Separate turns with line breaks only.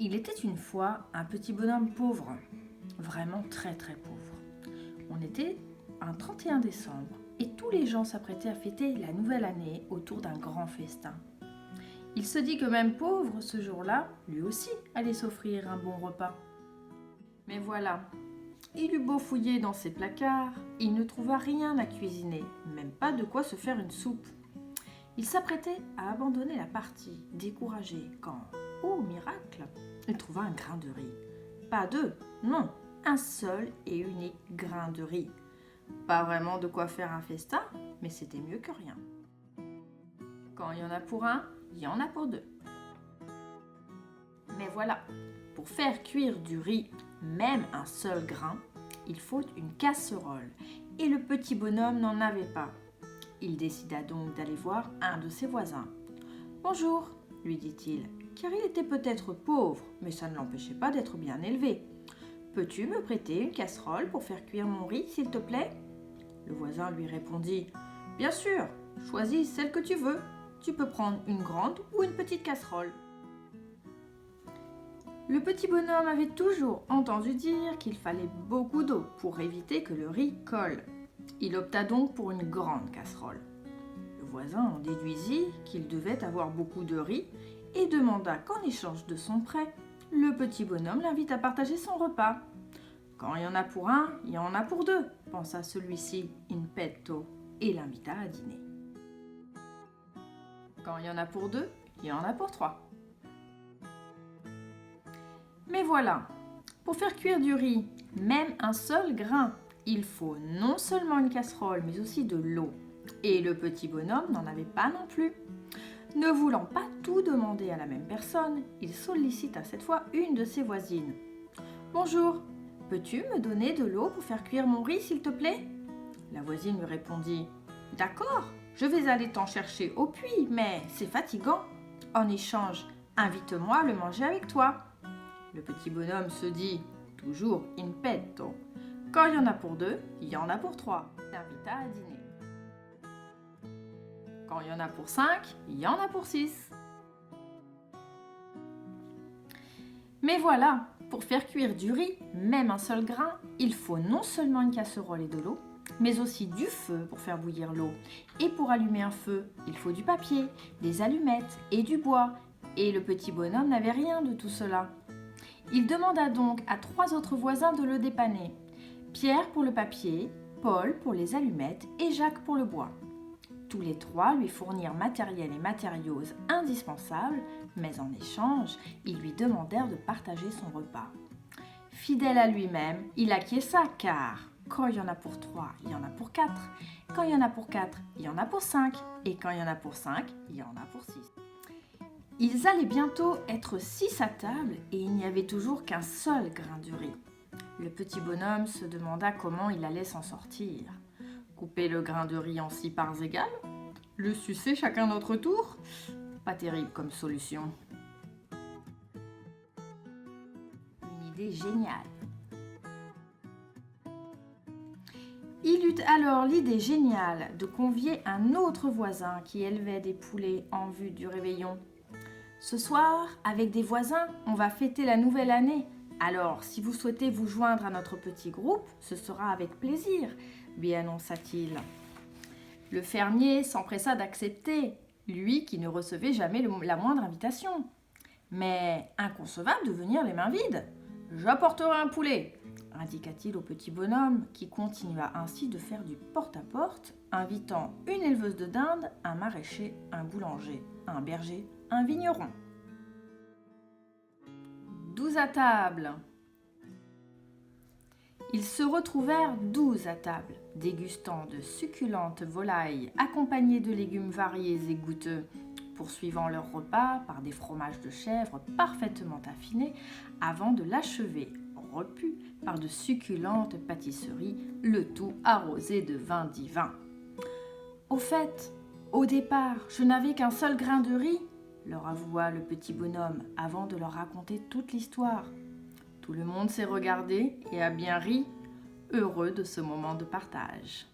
Il était une fois un petit bonhomme pauvre, vraiment très très pauvre. On était un 31 décembre et tous les gens s'apprêtaient à fêter la nouvelle année autour d'un grand festin. Il se dit que même pauvre, ce jour-là, lui aussi allait s'offrir un bon repas. Mais voilà, il eut beau fouiller dans ses placards, il ne trouva rien à cuisiner, même pas de quoi se faire une soupe. Il s'apprêtait à abandonner la partie, découragé, quand, oh miracle, il trouva un grain de riz. Pas deux, non, un seul et unique grain de riz. Pas vraiment de quoi faire un festin, mais c'était mieux que rien. Quand il y en a pour un, il y en a pour deux. Mais voilà, pour faire cuire du riz, même un seul grain, il faut une casserole. Et le petit bonhomme n'en avait pas. Il décida donc d'aller voir un de ses voisins. « Bonjour », lui dit-il, car il était peut-être pauvre, mais ça ne l'empêchait pas d'être bien élevé. « Peux-tu me prêter une casserole pour faire cuire mon riz, s'il te plaît ?» Le voisin lui répondit « Bien sûr, choisis celle que tu veux. Tu peux prendre une grande ou une petite casserole. » Le petit bonhomme avait toujours entendu dire qu'il fallait beaucoup d'eau pour éviter que le riz colle. Il opta donc pour une grande casserole. Le voisin en déduisit qu'il devait avoir beaucoup de riz et demanda qu'en échange de son prêt, le petit bonhomme l'invite à partager son repas. « Quand il y en a pour un, il y en a pour deux », pensa celui-ci in petto et l'invita à dîner. Quand il y en a pour deux, il y en a pour trois. Mais voilà, pour faire cuire du riz, même un seul grain, il faut non seulement une casserole, mais aussi de l'eau. Et le petit bonhomme n'en avait pas non plus. Ne voulant pas tout demander à la même personne, il sollicita cette fois une de ses voisines. « Bonjour, peux-tu me donner de l'eau pour faire cuire mon riz, s'il te plaît ?» La voisine lui répondit « D'accord, je vais aller t'en chercher au puits, mais c'est fatigant. En échange, invite-moi à le manger avec toi. » Le petit bonhomme se dit, toujours in petto, « Quand il y en a pour deux, il y en a pour trois. » Il l'invita à dîner. Quand il y en a pour 5, il y en a pour 6. Mais voilà, pour faire cuire du riz, même un seul grain, il faut non seulement une casserole et de l'eau, mais aussi du feu pour faire bouillir l'eau. Et pour allumer un feu, il faut du papier, des allumettes et du bois. Et le petit bonhomme n'avait rien de tout cela. Il demanda donc à 3 autres voisins de le dépanner. Pierre pour le papier, Paul pour les allumettes et Jacques pour le bois. Tous les 3 lui fournirent matériel et matériaux indispensables, mais en échange, ils lui demandèrent de partager son repas. Fidèle à lui-même, il acquiesça car quand il y en a pour 3, il y en a pour 4. Quand il y en a pour 4, il y en a pour 5. Et quand il y en a pour 5, il y en a pour 6. Ils allaient bientôt être 6 à table et il n'y avait toujours qu'un seul grain de riz. Le petit bonhomme se demanda comment il allait s'en sortir. Couper le grain de riz en 6 parts égales? Le sucer chacun notre tour? Pas terrible comme solution. Une idée géniale. Il eut alors l'idée géniale de convier un autre voisin qui élevait des poulets en vue du réveillon. « Ce soir, avec des voisins, on va fêter la nouvelle année. Alors, si vous souhaitez vous joindre à notre petit groupe, ce sera avec plaisir, » lui annonça-t-il. Le fermier s'empressa d'accepter, lui qui ne recevait jamais la moindre invitation. Mais inconcevable de venir les mains vides. « J'apporterai un poulet », indiqua-t-il au petit bonhomme qui continua ainsi de faire du porte-à-porte, invitant une éleveuse de dinde, un maraîcher, un boulanger, un berger, un vigneron. 12 à table. Ils se retrouvèrent 12 à table, dégustant de succulentes volailles accompagnées de légumes variés et goûteux, poursuivant leur repas par des fromages de chèvre parfaitement affinés avant de l'achever, repu par de succulentes pâtisseries, le tout arrosé de vin divin. « Au fait, au départ, je n'avais qu'un seul grain de riz, » leur avoua le petit bonhomme avant de leur raconter toute l'histoire. Tout le monde s'est regardé et a bien ri, heureux de ce moment de partage.